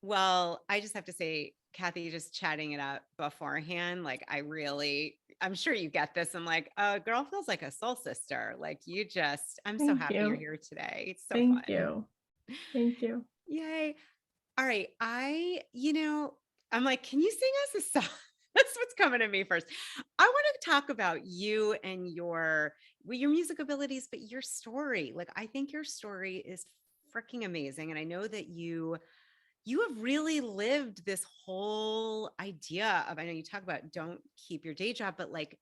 Well, I just have to say, Cathy, just chatting it up beforehand, like I'm sure you get this. I'm like, oh, girl feels like a soul sister. Like I'm so Thank happy you're you. here today. It's so Thank fun. you. Thank you. Yay. All right. I'm like, can you sing us a song? That's what's coming to me first. I want to talk about you and your music abilities, but your story. Like, I think your story is freaking amazing. And I know that you have really lived this whole idea of, I know you talk about don't keep your day job, but like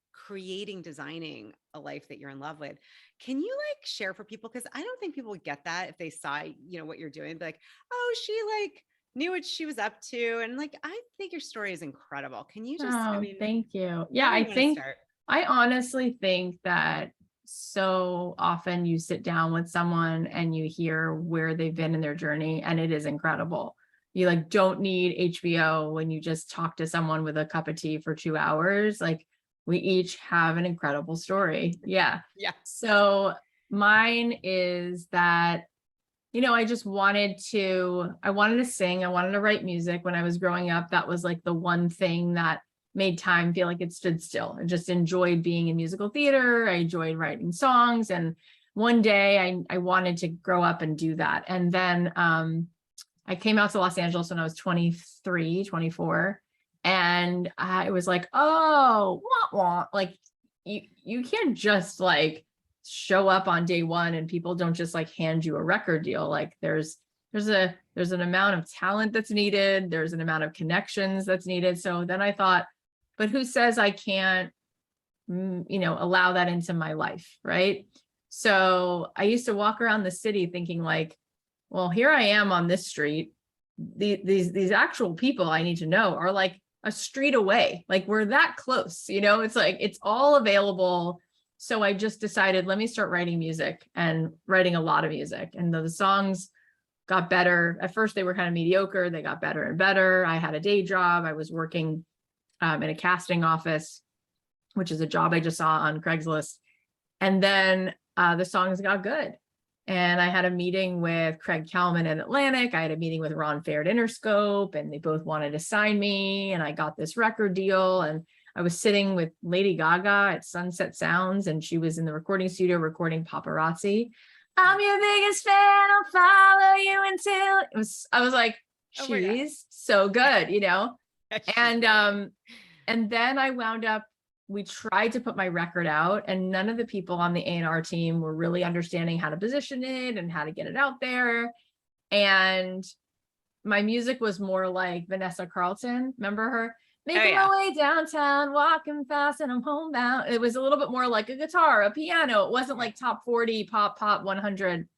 designing a life that you're in love with. Can you like share for people? Cause I don't think people would get that if they saw, what you're doing, be like, oh, she like knew what she was up to. And like, I think your story is incredible. Can you just, Oh, thank you. Yeah, where do I you want to think start? I honestly think that so often you sit down with someone and you hear where they've been in their journey, and it is incredible. You like don't need HBO when you just talk to someone with a cup of tea for 2 hours. Like we each have an incredible story. Yeah. Yeah. So mine is that I wanted to sing. I wanted to write music when I was growing up. That was like the one thing that made time feel like it stood still. I just enjoyed being in musical theater. I enjoyed writing songs. And one day I wanted to grow up and do that. And then I came out to Los Angeles when I was 23, 24. And I was like, oh, wah, wah. Like you can't just like show up on day one and people don't just like hand you a record deal. Like there's an amount of talent that's needed. There's an amount of connections that's needed. So then I thought, but who says I can't, allow that into my life, right? So I used to walk around the city thinking like, well, here I am on this street. These actual people I need to know are like a street away. Like we're that close, it's like it's all available. So I just decided, let me start writing music and writing a lot of music. And the songs got better. At first, they were kind of mediocre. They got better and better. I had a day job. I was working in a casting office, which is a job I just saw on Craigslist. And then the songs got good. And I had a meeting with Craig Kalman at Atlantic. I had a meeting with Ron Fair at Interscope, and they both wanted to sign me. And I got this record deal. And I was sitting with Lady Gaga at Sunset Sounds, and she was in the recording studio recording Paparazzi. I'm your biggest fan. I'll follow you until I was like, Oh my God. she's so good, She's And amazing. and then I wound up, we tried to put my record out, and none of the people on the A&R team were really understanding how to position it and how to get it out there. And my music was more like Vanessa Carlton. Remember her? Oh Making yeah. my way downtown, walking fast, and I'm homebound. It was a little bit more like a guitar, a piano. It wasn't Yeah. like top 40, pop 100.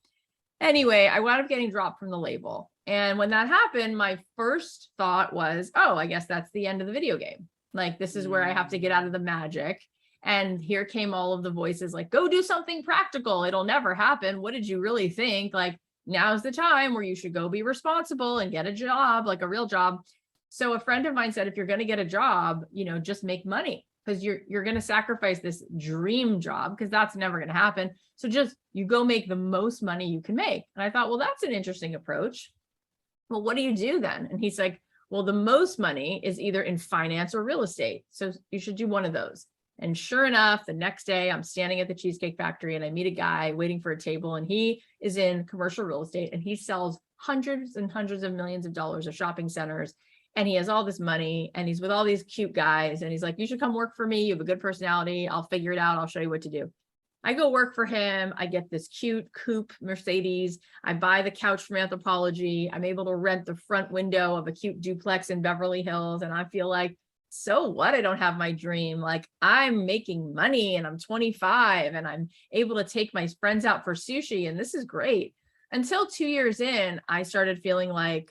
Anyway, I wound up getting dropped from the label. And when that happened, my first thought was, oh, I guess that's the end of the video game. Like, this is where I have to get out of the magic. And here came all of the voices like, go do something practical. It'll never happen. What did you really think? Like, now's the time where you should go be responsible and get a job, like a real job. So a friend of mine said, if you're going to get a job, just make money, because you're going to sacrifice this dream job because that's never going to happen. So just you go make the most money you can make. And I thought, well, that's an interesting approach. Well, what do you do then? And he's like, well, the most money is either in finance or real estate. So you should do one of those. And sure enough, the next day I'm standing at the Cheesecake Factory and I meet a guy waiting for a table, and he is in commercial real estate and he sells hundreds and hundreds of millions of dollars of shopping centers. And he has all this money and he's with all these cute guys. And he's like, you should come work for me. You have a good personality. I'll figure it out. I'll show you what to do. I go work for him. I get this cute coupe Mercedes. I buy the couch from Anthropologie. I'm able to rent the front window of a cute duplex in Beverly Hills. And I feel like, so what? I don't have my dream. Like, I'm making money and I'm 25 and I'm able to take my friends out for sushi. And this is great. Until 2 years in, I started feeling like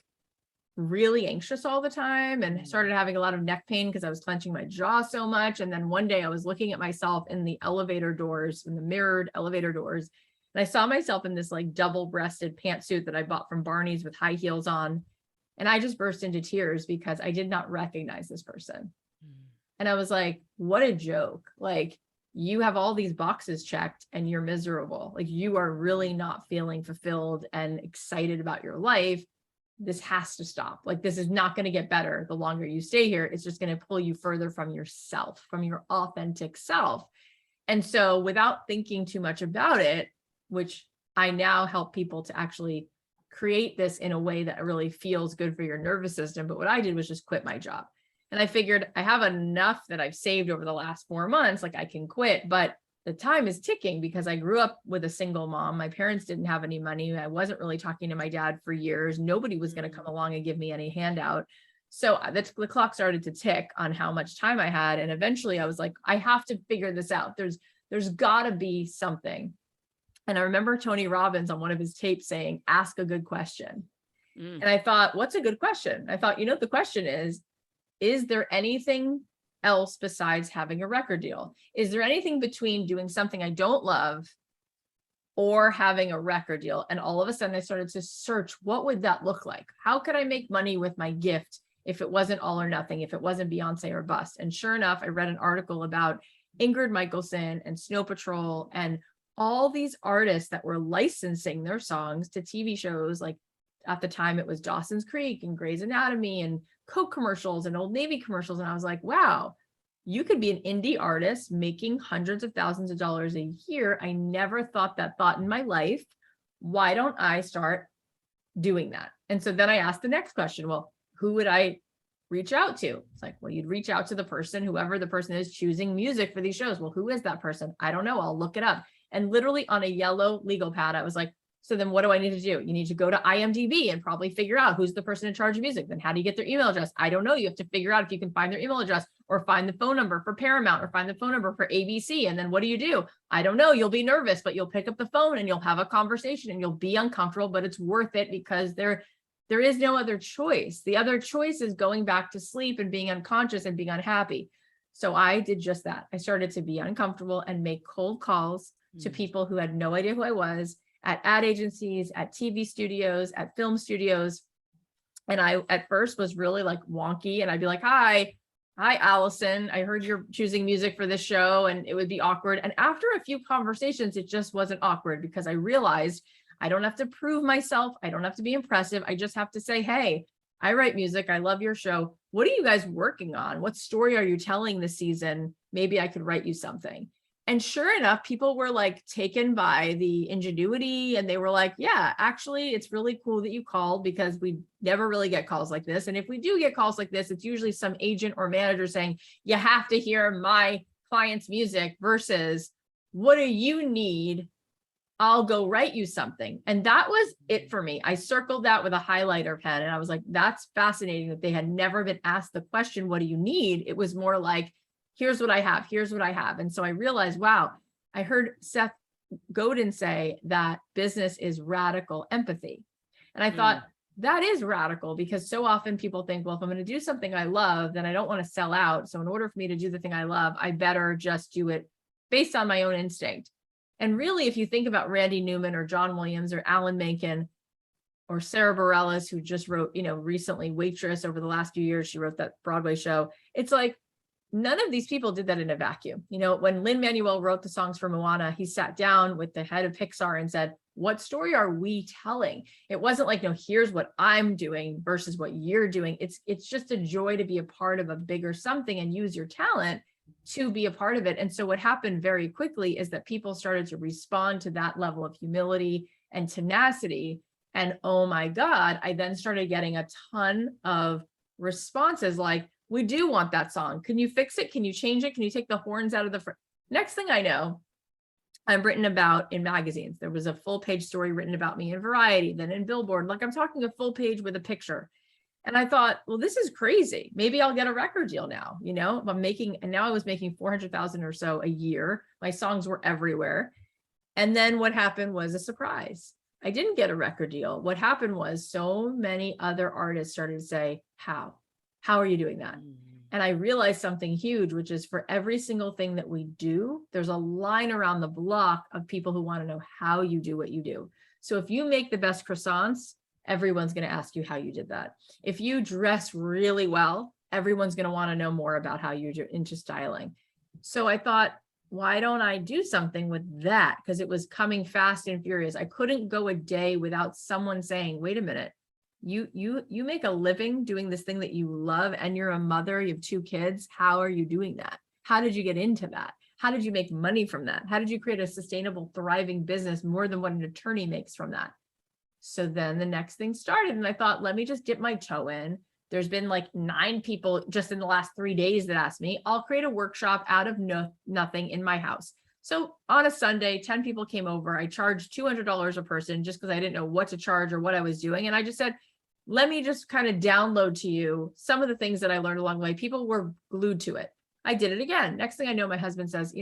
really anxious all the time and started having a lot of neck pain because I was clenching my jaw so much. And then one day I was looking at myself in the elevator doors, in the mirrored elevator doors, and I saw myself in this like double-breasted pantsuit that I bought from Barney's with high heels on. And I just burst into tears because I did not recognize this person. And I was like, what a joke. Like, you have all these boxes checked and you're miserable. Like, you are really not feeling fulfilled and excited about your life. this has to stop. Like, this is not going to get better the longer you stay here. It's just going to pull you further from yourself, from your authentic self. And so without thinking too much about it, which I now help people to actually create this in a way that really feels good for your nervous system. But what I did was just quit my job. And I figured I have enough that I've saved over the last 4 months, like I can quit, but the time is ticking because I grew up with a single mom. My parents didn't have any money. I wasn't really talking to my dad for years. Nobody was going to come along and give me any handout. So the clock started to tick on how much time I had. And eventually I was like, I have to figure this out. There's gotta be something. And I remember Tony Robbins on one of his tapes saying, ask a good question. Mm. And I thought, what's a good question? I thought, the question is there anything else besides having a record deal? Is there anything between doing something I don't love or having a record deal? And all of a sudden I started to search, what would that look like? How could I make money with my gift if it wasn't all or nothing, if it wasn't Beyonce or bust? And sure enough, I read an article about Ingrid Michaelson and Snow Patrol and all these artists that were licensing their songs to TV shows. Like at the time it was Dawson's Creek and Grey's Anatomy and Coke commercials and Old Navy commercials. And I was like, wow, you could be an indie artist making hundreds of thousands of dollars a year. I never thought that thought in my life. Why don't I start doing that? And so then I asked the next question, well, who would I reach out to? It's like, well, you'd reach out to the person, whoever the person is choosing music for these shows. Well, who is that person? I don't know. I'll look it up. And literally on a yellow legal pad, I was like, so then what do I need to do? You need to go to IMDb and probably figure out who's the person in charge of music. Then how do you get their email address? I don't know. You have to figure out if you can find their email address or find the phone number for Paramount or find the phone number for ABC. And then what do? I don't know. You'll be nervous, but you'll pick up the phone and you'll have a conversation and you'll be uncomfortable, but it's worth it because there is no other choice. The other choice is going back to sleep and being unconscious and being unhappy. So I did just that. I started to be uncomfortable and make cold calls to people who had no idea who I was, at ad agencies, at TV studios, at film studios. And I, at first, was really like wonky. And I'd be like, hi, Allison. I heard you're choosing music for this show. And it would be awkward. And after a few conversations, it just wasn't awkward because I realized I don't have to prove myself. I don't have to be impressive. I just have to say, hey, I write music. I love your show. What are you guys working on? What story are you telling this season? Maybe I could write you something. And sure enough, people were like taken by the ingenuity and they were like, yeah, actually, it's really cool that you called because we never really get calls like this. And if we do get calls like this, it's usually some agent or manager saying, you have to hear my client's music versus what do you need? I'll go write you something. And that was it for me. I circled that with a highlighter pen and I was like, that's fascinating that they had never been asked the question, what do you need? It was more like, here's what I have. Here's what I have. And so I realized, wow, I heard Seth Godin say that business is radical empathy. And I thought that is radical because so often people think, well, if I'm going to do something I love, then I don't want to sell out. So in order for me to do the thing I love, I better just do it based on my own instinct. And really, if you think about Randy Newman or John Williams or Alan Menken or Sarah Bareilles, who just wrote, recently Waitress over the last few years, she wrote that Broadway show. It's like, none of these people did that in a vacuum. When Lin-Manuel wrote the songs for Moana, he sat down with the head of Pixar and said, what story are we telling? It wasn't like, no, here's what I'm doing versus what you're doing. It's just a joy to be a part of a bigger something and use your talent to be a part of it. And so what happened very quickly is that people started to respond to that level of humility and tenacity. And oh my God, I then started getting a ton of responses like, we do want that song. Can you fix it? Can you change it? Can you take the horns out of the next thing I know, I'm written about in magazines. There was a full page story written about me in Variety, then in Billboard. Like I'm talking a full page with a picture. And I thought, well, this is crazy. Maybe I'll get a record deal now. And now I was making 400,000 or so a year. My songs were everywhere. And then what happened was a surprise. I didn't get a record deal. What happened was so many other artists started to say, how are you doing that? And I realized something huge, which is for every single thing that we do, there's a line around the block of people who want to know how you do what you do. So if you make the best croissants, everyone's going to ask you how you did that. If you dress really well, everyone's going to want to know more about how you're into styling. So I thought, why don't I do something with that? Because it was coming fast and furious. I couldn't go a day without someone saying, wait a minute, you make a living doing this thing that you love, and you're a mother, you have 2 kids. How are you doing that? How did you get into that? How did you make money from that? How did you create a sustainable, thriving business more than what an attorney makes from that? So then the next thing started, and I thought, let me just dip my toe in. There's been like 9 people just in the last 3 days that asked me. I'll create a workshop out of nothing in my house. So on a Sunday, 10 people came over. I charged $200 a person just because I didn't know what to charge or what I was doing. And I just said, let me just kind of download to you some of the things that I learned along the way. People were glued to it. I did it again. Next thing I know, my husband says,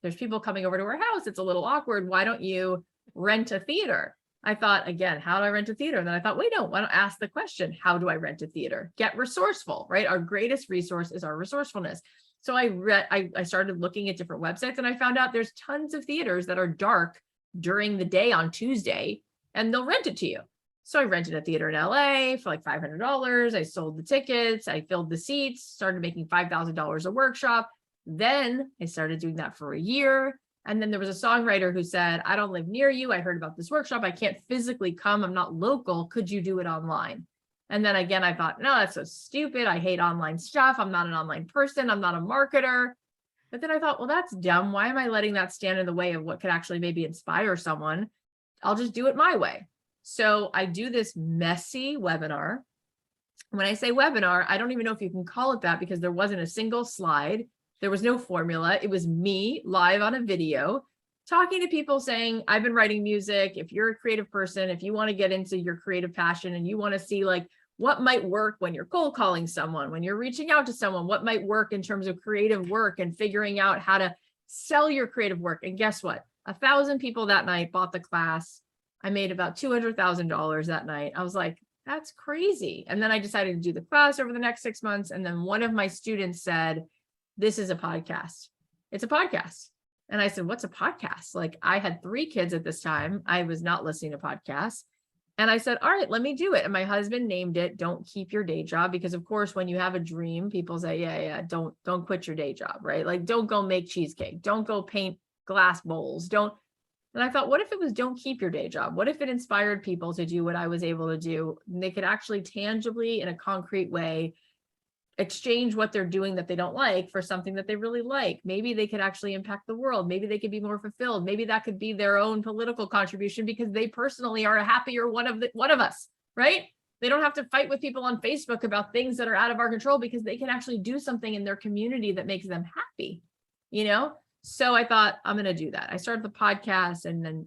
there's people coming over to our house. It's a little awkward. Why don't you rent a theater? I thought, again, how do I rent a theater? And then I thought, wait, no, why don't I ask the question, how do I rent a theater? Get resourceful, right? Our greatest resource is our resourcefulness. So I started looking at different websites, and I found out there's tons of theaters that are dark during the day on Tuesday, and they'll rent it to you. So I rented a theater in LA for like $500. I sold the tickets. I filled the seats, started making $5,000 a workshop. Then I started doing that for a year. And then there was a songwriter who said, I don't live near you. I heard about this workshop. I can't physically come. I'm not local. Could you do it online? And then again, I thought, no, that's so stupid. I hate online stuff. I'm not an online person. I'm not a marketer. But then I thought, well, that's dumb. Why am I letting that stand in the way of what could actually maybe inspire someone? I'll just do it my way. So I do this messy webinar. When I say webinar, I don't even know if you can call it that, because there wasn't a single slide. There was no formula. It was me live on a video talking to people saying, I've been writing music. If you're a creative person, if you want to get into your creative passion and you want to see like what might work when you're cold calling someone, when you're reaching out to someone, what might work in terms of creative work and figuring out how to sell your creative work. And guess what? 1,000 people that night bought the class. I made about $200,000 that night. I was like, that's crazy. And then I decided to do the class over the next 6 months. And then one of my students said, this is a podcast. It's a podcast. And I said, what's a podcast? Like, I had 3 kids at this time. I was not listening to podcasts. And I said, all right, let me do it. And my husband named it Don't Keep Your Day Job, because of course, when you have a dream, people say, yeah, don't quit your day job, right? Like, don't go make cheesecake. Don't go paint glass bowls. Don't. And I thought, what if it was don't keep your day job? What if it inspired people to do what I was able to do? And they could actually tangibly, in a concrete way, exchange what they're doing that they don't like for something that they really like. Maybe they could actually impact the world. Maybe they could be more fulfilled. Maybe that could be their own political contribution because they personally are a happier one of us, right? They don't have to fight with people on Facebook about things that are out of our control because they can actually do something in their community that makes them happy, So I thought, I'm going to do that. I started the podcast, and then,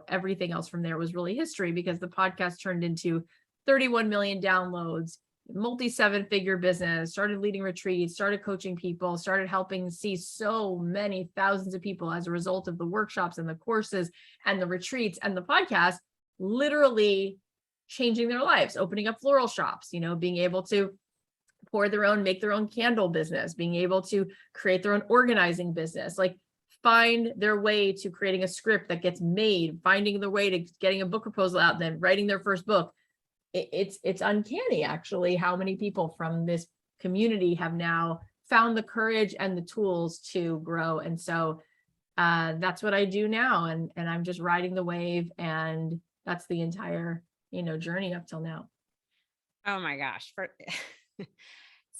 everything else from there was really history, because the podcast turned into 31 million downloads, multi-7-figure business, started leading retreats, started coaching people, started helping see so many thousands of people as a result of the workshops and the courses and the retreats and the podcast, literally changing their lives, opening up floral shops, being able to make their own candle business, being able to create their own organizing business, like find their way to creating a script that gets made, finding the way to getting a book proposal out, and then writing their first book. It's uncanny, actually, how many people from this community have now found the courage and the tools to grow. And so that's what I do now. And I'm just riding the wave. And that's the entire, journey up till now. Oh my gosh.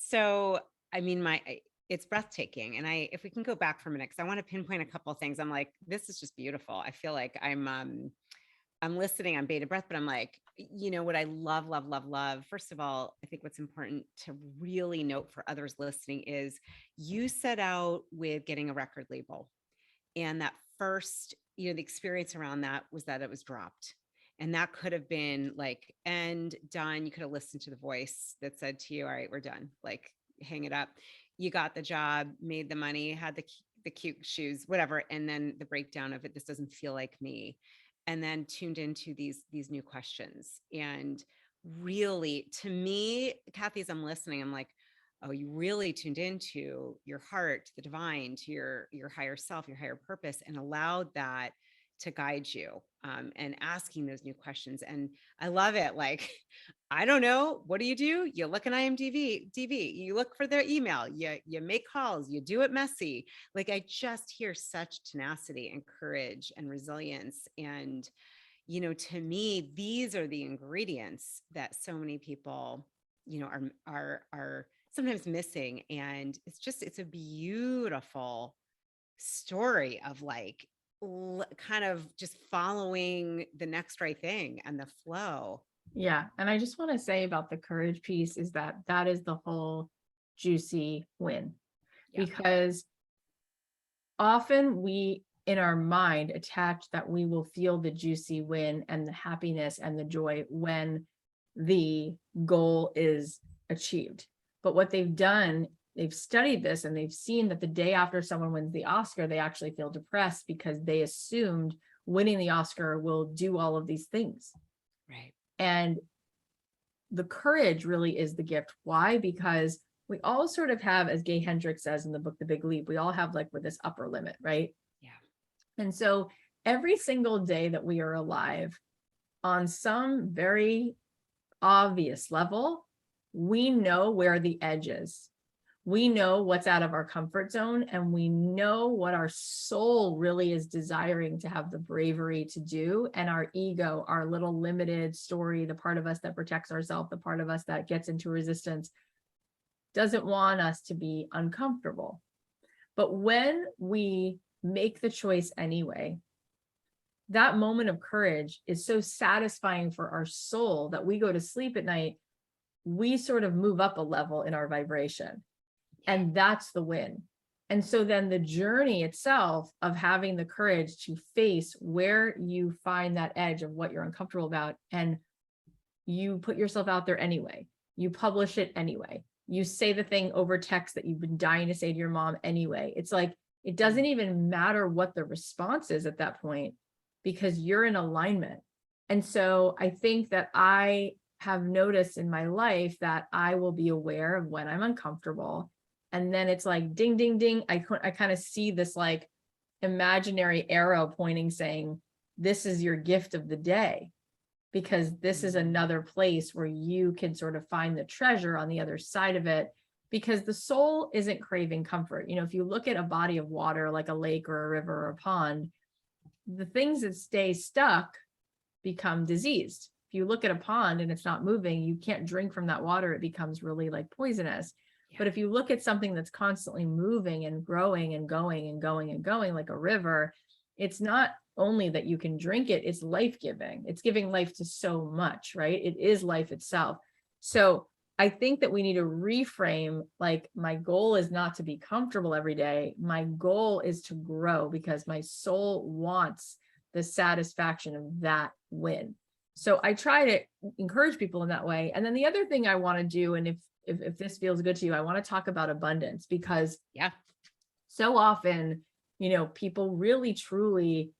So, I mean, it's breathtaking. And if we can go back for a minute, because I want to pinpoint a couple of things. I'm like, this is just beautiful. I feel like I'm listening on bated breath, but I'm like, what I love, love, love, love. First of all, I think what's important to really note for others listening is you set out with getting a record label. And that first, the experience around that was that it was dropped. And that could have been like, and done. You could have listened to the voice that said to you, all right, we're done. Like, hang it up. You got the job, made the money, had the cute shoes, whatever. And then the breakdown of it, this doesn't feel like me. And then tuned into these new questions. And really, to me, Cathy, as I'm listening, I'm like, oh, you really tuned into your heart, to the divine, to your higher self, your higher purpose, and allowed that to guide you, and asking those new questions. And I love it. Like, I don't know, what do? You look in IMDb, you look for their email, you make calls, you do it messy. Like, I just hear such tenacity and courage and resilience. And, to me, these are the ingredients that so many people, are sometimes missing. And it's a beautiful story of like kind of just following the next right thing and the flow. Yeah. And I just want to say about the courage piece is that is the whole juicy win, Yeah. because often we in our mind attach that we will feel the juicy win and the happiness and the joy when the goal is achieved. But what they've done, they've studied this and they've seen that the day after someone wins the Oscar, they actually feel depressed because they assumed winning the Oscar will do all of these things. Right. And the courage really is the gift. Why? Because we all sort of have, as Gay Hendricks says in the book, The Big Leap, we all have like with this upper limit, right? Yeah. And so every single day that we are alive, on some very obvious level, we know where the edge is. We know what's out of our comfort zone, and we know what our soul really is desiring to have the bravery to do. And our ego, our little limited story, the part of us that protects ourselves, the part of us that gets into resistance, doesn't want us to be uncomfortable. But when we make the choice anyway, that moment of courage is so satisfying for our soul that we go to sleep at night, we sort of move up a level in our vibration. And that's the win. And so then the journey itself of having the courage to face where you find that edge of what you're uncomfortable about, and you put yourself out there anyway, you publish it anyway, you say the thing over text that you've been dying to say to your mom anyway. It's like, it doesn't even matter what the response is at that point, because you're in alignment. And so I think that I have noticed in my life that I will be aware of when I'm uncomfortable. And then it's like, ding, ding, ding. I kind of see this like imaginary arrow pointing, saying, this is your gift of the day, because this is another place where you can sort of find the treasure on the other side of it, because the soul isn't craving comfort. If you look at a body of water, like a lake or a river or a pond, the things that stay stuck become diseased. If you look at a pond and it's not moving, you can't drink from that water. It becomes really like poisonous. Yeah. But if you look at something that's constantly moving and growing and going and going and going, like a river, it's not only that you can drink it, it's life-giving. It's giving life to so much, right? It is life itself. So I think that we need to reframe, like, my goal is not to be comfortable every day. My goal is to grow, because my soul wants the satisfaction of that win. So I try to encourage people in that way. And then the other thing I want to do, and if this feels good to you, I want to talk about abundance, because so often, people really, truly,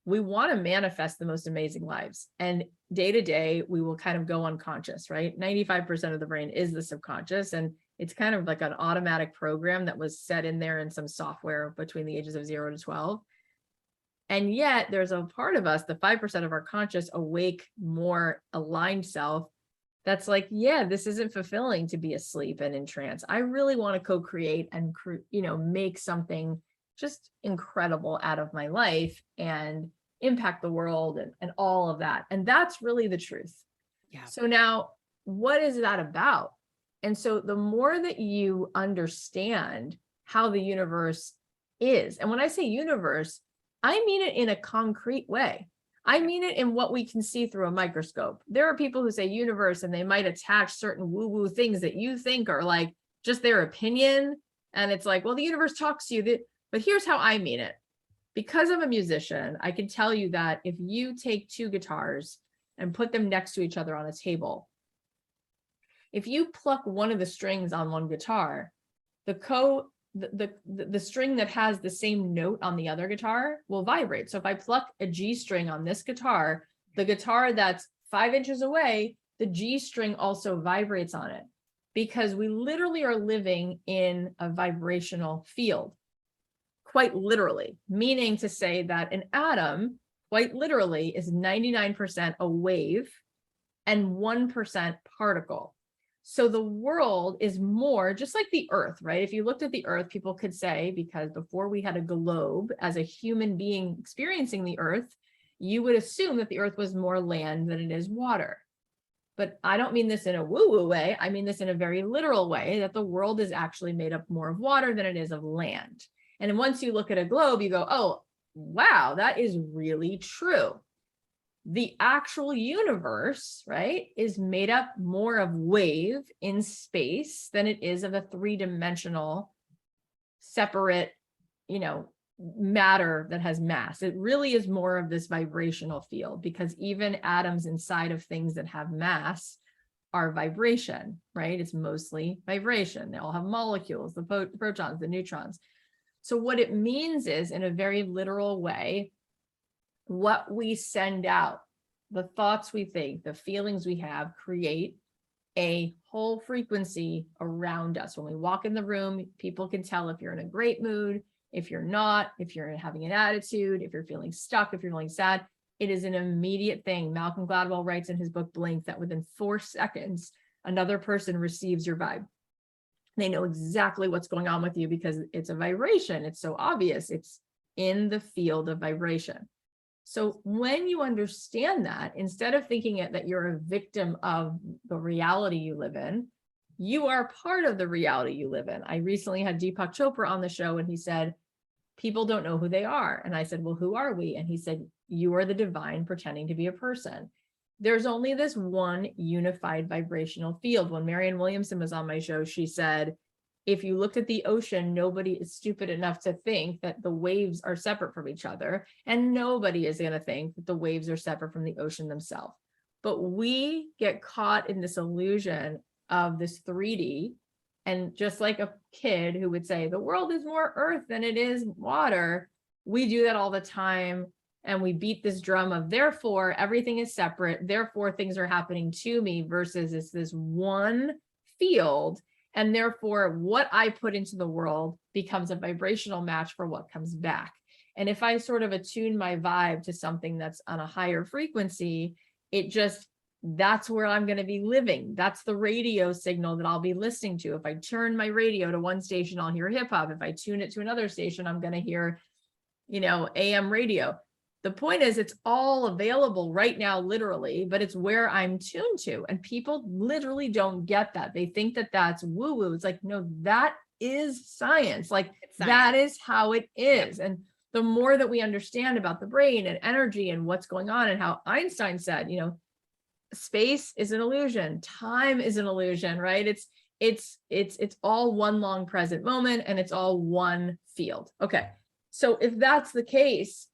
we want to manifest the most amazing lives. And day to day, we will kind of go unconscious, right? 95% of the brain is the subconscious. And it's kind of like an automatic program that was set in there in some software between the ages of 0 to 12. And yet there's a part of us, the 5% of our conscious, awake, more aligned self, that's like, yeah, this isn't fulfilling to be asleep and in trance. I really want to co-create and, make something just incredible out of my life and impact the world and all of that. And that's really the truth. Yeah. So now, what is that about? And so the more that you understand how the universe is, and when I say universe, I mean it in a concrete way. I mean it in what we can see through a microscope. There are people who say universe and they might attach certain woo-woo things that you think are like just their opinion. And it's like, well, the universe talks to you. But here's how I mean it. Because I'm a musician, I can tell you that if you take two guitars and put them next to each other on a table, if you pluck one of the strings on one guitar, the string that has the same note on the other guitar will vibrate. So if I pluck a G string on this guitar, the guitar that's 5 inches away, the G string also vibrates on it, because we literally are living in a vibrational field, quite literally, meaning to say that an atom, quite literally, is 99% a wave and 1% particle. So the world is more just like the earth, right? If you looked at the earth, people could say, because before we had a globe as a human being experiencing the earth, you would assume that the earth was more land than it is water. But I don't mean this in a woo-woo way. I mean this in a very literal way, that the world is actually made up more of water than it is of land. And once you look at a globe, you go, oh, wow, that is really true. The actual universe, right, is made up more of wave in space than it is of a three-dimensional separate, matter that has mass. It really is more of this vibrational field, because even atoms inside of things that have mass are vibration, right? It's mostly vibration. They all have molecules, the protons, the neutrons. So what it means is, in a very literal way, what we send out, the thoughts we think, the feelings we have, create a whole frequency around us. When we walk in the room, people can tell if you're in a great mood, if you're not, if you're having an attitude, if you're feeling stuck, if you're feeling sad. It is an immediate thing. Malcolm Gladwell writes in his book Blink that within 4 seconds, another person receives your vibe. They know exactly what's going on with you because it's a vibration. It's so obvious. It's in the field of vibration. So when you understand that, instead of thinking that you're a victim of the reality you live in, you are part of the reality you live in. I recently had Deepak Chopra on the show, and he said, people don't know who they are. And I said, well, who are we? And he said, you are the divine pretending to be a person. There's only this one unified vibrational field. When Marianne Williamson was on my show, she said, if you looked at the ocean, nobody is stupid enough to think that the waves are separate from each other. And nobody is going to think that the waves are separate from the ocean themselves. But we get caught in this illusion of this 3D. And just like a kid who would say, the world is more earth than it is water, we do that all the time. And we beat this drum of, therefore, everything is separate. Therefore, things are happening to me, versus it's this one field. And therefore, what I put into the world becomes a vibrational match for what comes back. And if I sort of attune my vibe to something that's on a higher frequency, that's where I'm going to be living. That's the radio signal that I'll be listening to. If I turn my radio to one station, I'll hear hip hop. If I tune it to another station, I'm going to hear, AM radio. The point is, it's all available right now, literally, but it's where I'm tuned to. And people literally don't get that. They think that that's woo-woo. It's like, no, that is science. Like, that is how it is. Yep. And the more that we understand about the brain and energy and what's going on, and how Einstein said, space is an illusion, time is an illusion, right? It's all one long present moment, and it's all one field. Okay. So if that's the case,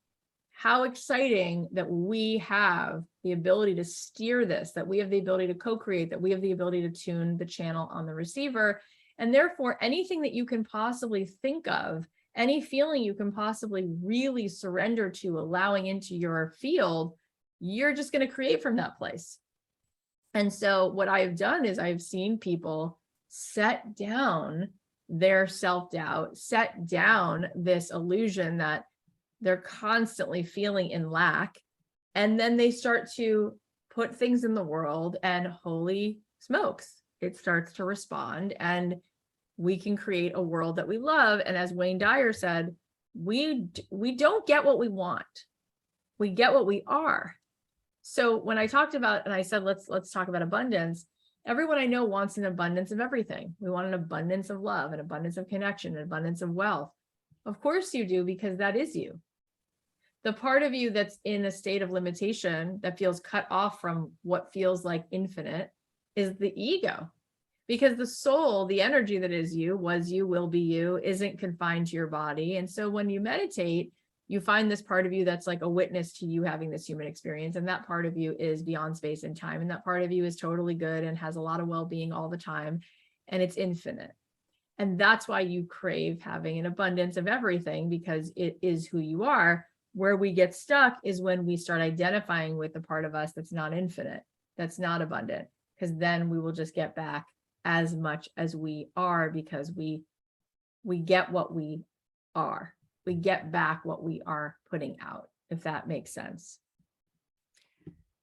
how exciting that we have the ability to steer this, that we have the ability to co-create, that we have the ability to tune the channel on the receiver. And therefore, anything that you can possibly think of, any feeling you can possibly really surrender to, allowing into your field, you're just going to create from that place. And so what I've done is I've seen people set down their self-doubt, set down this illusion that they're constantly feeling in lack. And then they start to put things in the world, and holy smokes, it starts to respond, and we can create a world that we love. And as Wayne Dyer said, we don't get what we want. We get what we are. So when I talked about, and I said, let's talk about abundance, everyone I know wants an abundance of everything. We want an abundance of love, an abundance of connection, an abundance of wealth. Of course you do, because that is you. The part of you that's in a state of limitation, that feels cut off from what feels like infinite, is the ego. Because the soul, the energy that is you, was you, will be you, isn't confined to your body. And so when you meditate, you find this part of you that's like a witness to you having this human experience. And that part of you is beyond space and time. And that part of you is totally good and has a lot of well-being all the time. And it's infinite. And that's why you crave having an abundance of everything, because it is who you are. Where we get stuck is when we start identifying with the part of us that's not infinite, that's not abundant, because then we will just get back as much as we are, because we get what we are. We get back what we are putting out, if that makes sense.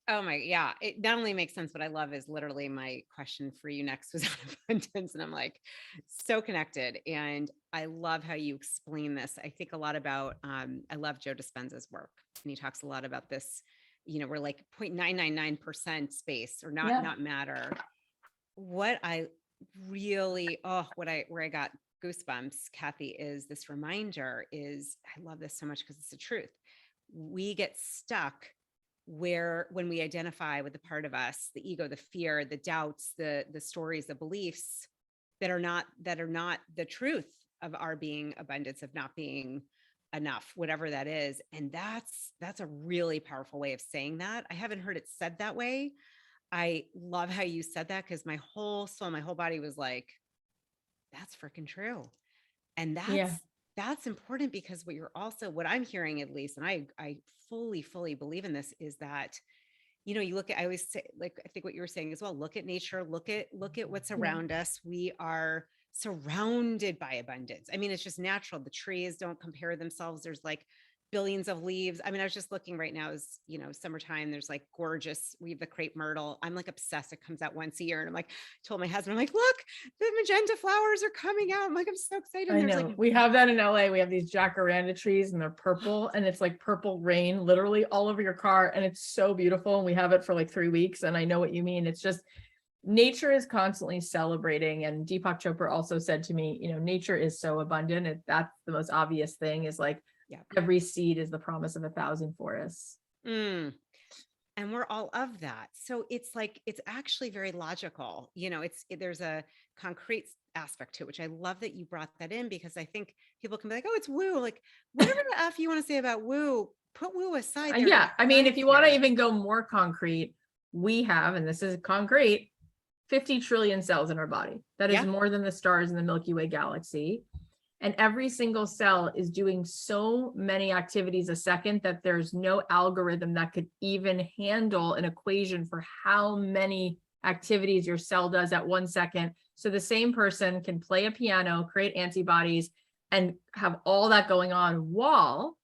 Oh my, yeah. It not only makes sense, but I love is literally my question for you next was on abundance. And I'm like so connected. And I love how you explain this. I think a lot about I love Joe Dispenza's work. And he talks a lot about this, we're like 0.999% space or Yeah. not matter. What I really, where I got goosebumps, Cathy, is this reminder is I love this so much because it's the truth. We get stuck where when we identify with the part of us, the ego, the fear, the doubts, the stories, the beliefs that are not the truth of our being abundance, of not being enough, whatever that is. And that's a really powerful way of saying that. I haven't heard it said that way. I love how you said that because my whole soul, my whole body was like, that's freaking true. And Yeah. that's important because what I'm hearing at least, and I fully believe in this is that, you look at, I always say, like, I think what you were saying as well, look at nature, look at what's Yeah. around us. We are surrounded by abundance. I mean, it's just natural. The trees don't compare themselves. There's like billions of leaves. I mean, I was just looking right now is, summertime, there's like gorgeous, we have the crepe myrtle. I'm like obsessed. It comes out once a year. And I'm like, told my husband, I'm like, look, the magenta flowers are coming out. I'm like, I'm so excited. And I there's like, know. We have that in LA. We have these jacaranda trees and they're purple and it's like purple rain literally all over your car. And it's so beautiful. And we have it for like 3 weeks. And I know what you mean. It's just nature is constantly celebrating. And Deepak Chopra also said to me, nature is so abundant. That's the most obvious thing is like yeah. every seed is the promise of 1,000 forests. Mm. And we're all of that. So it's like, it's actually very logical. There's a concrete aspect to it, which I love that you brought that in because I think people can be like, oh, it's woo. Like, whatever the F you want to say about woo, put woo aside. There's Yeah. I mean, if science you want to here. even go more concrete, we have, and this is concrete, 50 trillion cells in our body. That is Yeah. more than the stars in the Milky Way galaxy. And every single cell is doing so many activities a second that there's no algorithm that could even handle an equation for how many activities your cell does at 1 second. So the same person can play a piano, create antibodies, and have all that going on while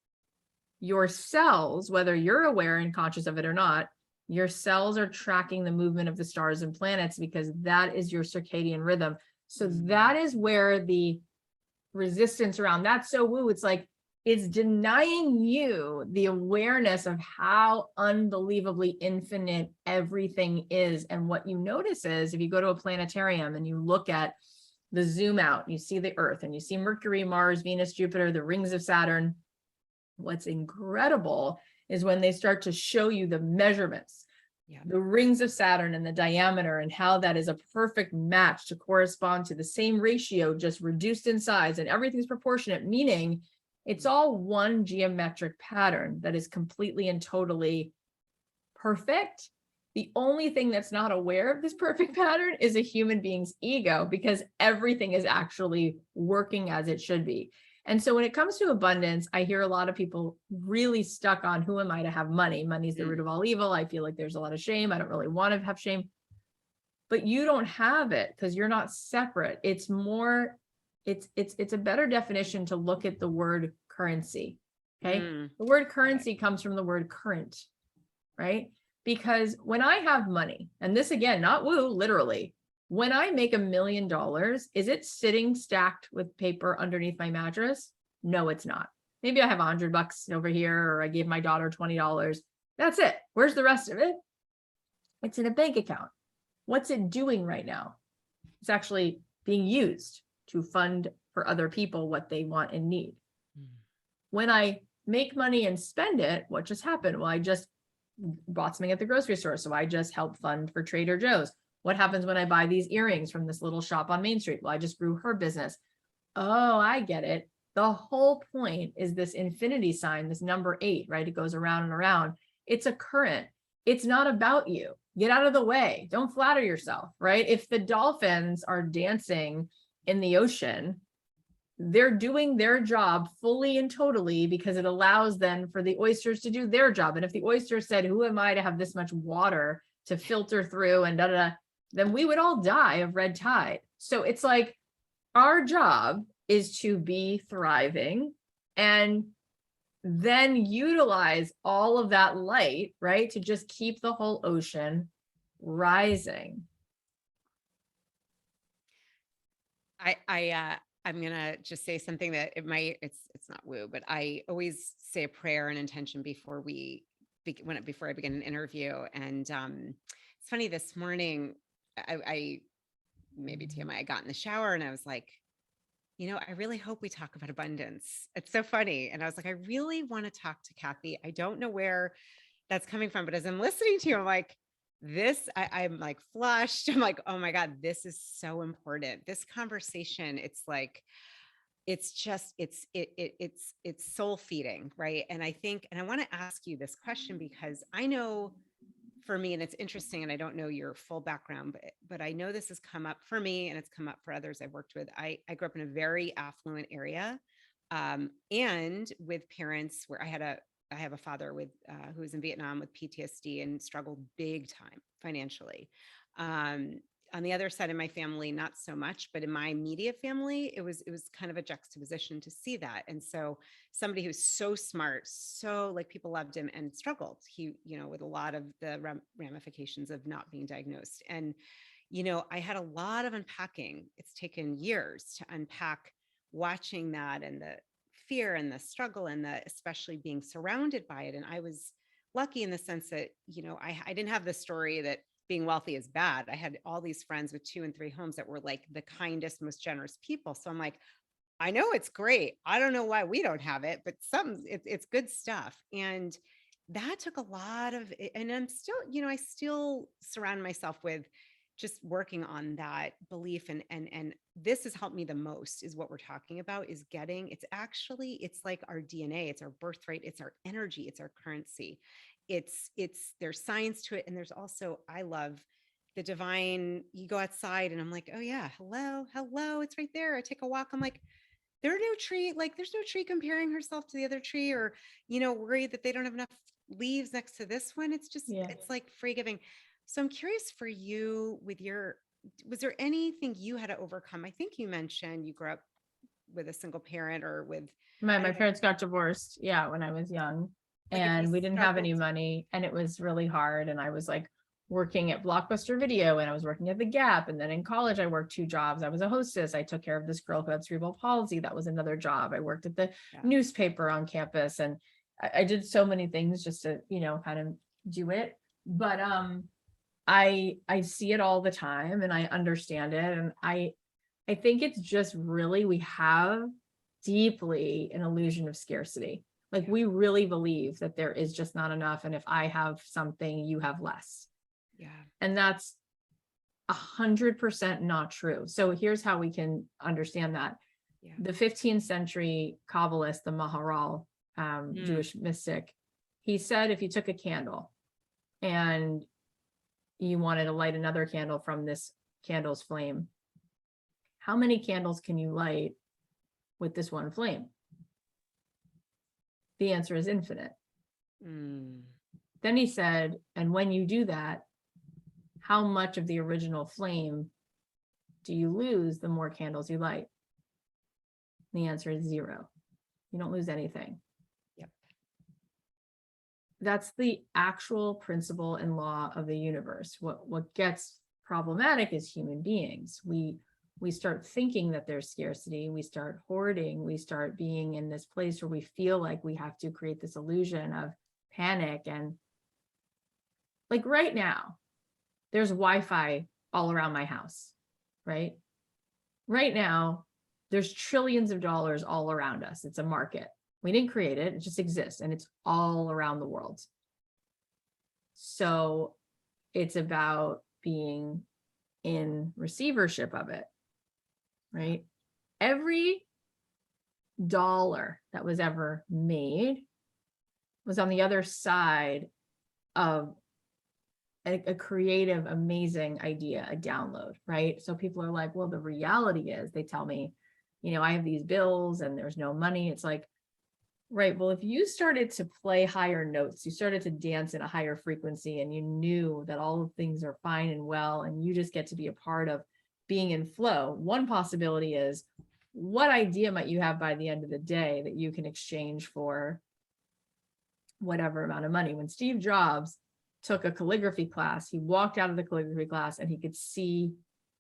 your cells, whether you're aware and conscious of it or not, your cells are tracking the movement of the stars and planets because that is your circadian rhythm. So that is where the resistance around that's so woo. It's like it's denying you the awareness of how unbelievably infinite everything is. And what you notice is if you go to a planetarium and you look at the zoom out, you see the Earth and you see Mercury, Mars, Venus, Jupiter, the rings of Saturn. What's incredible is when they start to show you the measurements, the rings of Saturn and the diameter and how that is a perfect match to correspond to the same ratio, just reduced in size and everything's proportionate, meaning it's all one geometric pattern that is completely and totally perfect. The only thing that's not aware of this perfect pattern is a human being's ego because everything is actually working as it should be. And so when it comes to abundance, I hear a lot of people really stuck on who am I to have money? Money's the root of all evil. I feel like there's a lot of shame. I don't really want to have shame. But you don't have it because you're not separate. It's more, it's a better definition to look at the word currency. Okay. The word currency comes from the word current, right? Because when I have money, and this again, not woo, literally, when I make $1 million, is it sitting stacked with paper underneath my mattress? No, it's not. Maybe I have $100 over here, or I gave my daughter $20. That's it. Where's the rest of it? It's in a bank account. What's it doing right now? It's actually being used to fund for other people what they want and need. When I make money and spend it, what just happened? Well, I just bought something at the grocery store. So I just helped fund for Trader Joe's. What happens when I buy these earrings from this little shop on Main Street? Well, I just grew her business. Oh, I get it. The whole point is this infinity sign, this number 8, right? It goes around and around. It's a current. It's not about you. Get out of the way. Don't flatter yourself, right? If the dolphins are dancing in the ocean, they're doing their job fully and totally because it allows them for the oysters to do their job. And if the oyster said, who am I to have this much water to filter through and then we would all die of red tide. So it's like our job is to be thriving. And then utilize all of that light, right, to just keep the whole ocean rising. I'm gonna just say something that it's not woo, but I always say a prayer and intention before before I begin an interview. And it's funny, this morning, I maybe TMI, I got in the shower and I was like, I really hope we talk about abundance. It's so funny. And I was like, I really want to talk to Cathy. I don't know where that's coming from, but as I'm listening to you, I'm like, I'm like flushed. I'm like, oh my God, this is so important. This conversation, it's like, it's just, it's soul feeding, right? And I think, and I want to ask you this question because I know for me, and it's interesting, and I don't know your full background, but I know this has come up for me and it's come up for others I've worked with. I grew up in a very affluent area, and with parents where I have a father with who was in Vietnam with PTSD and struggled big time financially. Um, on the other side of my family, not so much, but in my immediate family, it was kind of a juxtaposition to see that. And so somebody who's so smart, so like people loved him and struggled, he, with a lot of the ramifications of not being diagnosed. And, I had a lot of unpacking. It's taken years to unpack watching that and the fear and the struggle and the especially being surrounded by it. And I was lucky in the sense that, I didn't have the story that being wealthy is bad. I had all these friends with 2 and 3 homes that were like the kindest, most generous people. So I'm like, I know it's great. I don't know why we don't have it, but it's good stuff. And that took a lot of, and I'm still, I still surround myself with just working on that belief. And this has helped me the most is what we're talking about is getting, it's like our DNA, it's our birthright, it's our energy, it's our currency. There's science to it. And there's also, I love the divine. You go outside and I'm like, oh yeah, hello, it's right there. I take a walk. I'm like, there's no tree comparing herself to the other tree or, worried that they don't have enough leaves next to this one. Yeah. It's like free giving. So I'm curious for you was there anything you had to overcome? I think you mentioned you grew up with a single parent or with, I My don't know, parents got divorced, yeah, when I was young, like if you and we didn't have any struggled. money, and it was really hard. And I was like working at Blockbuster Video, and I was working at the Gap, and then in college I worked 2 jobs. I was a hostess. I took care of this girl who had cerebral palsy. That was another job. I worked at the Yeah. newspaper on campus, and I did so many things just to, kind of do it. But I see it all the time and I understand it. And I think it's just really, we have deeply an illusion of scarcity. Like Yeah. we really believe that there is just not enough. And if I have something, you have less. Yeah. And that's 100% not true. So here's how we can understand that. Yeah. The 15th century Kabbalist, the Maharal, Jewish mystic, he said, if you took a candle and you wanted to light another candle from this candle's flame, how many candles can you light with this one flame? The answer is infinite. Then he said, and when you do that, how much of the original flame do you lose the more candles you light? The answer is 0. You don't lose anything. Yep. That's the actual principle and law of the universe. What gets problematic is human beings. We start thinking that there's scarcity, we start hoarding, we start being in this place where we feel like we have to create this illusion of panic. And like right now, there's Wi-Fi all around my house, right? Right now, there's trillions of dollars all around us. It's a market. We didn't create it, it just exists, and it's all around the world. So it's about being in receivership of it, right? Every dollar that was ever made was on the other side of a creative, amazing idea, a download, right? So people are like, well, the reality is, they tell me, I have these bills and there's no money. It's like, right, well, if you started to play higher notes, you started to dance in a higher frequency, and you knew that all of things are fine and well, and you just get to be a part of being in flow, one possibility is, what idea might you have by the end of the day that you can exchange for whatever amount of money. When Steve Jobs took a calligraphy class, he walked out of the calligraphy class and he could see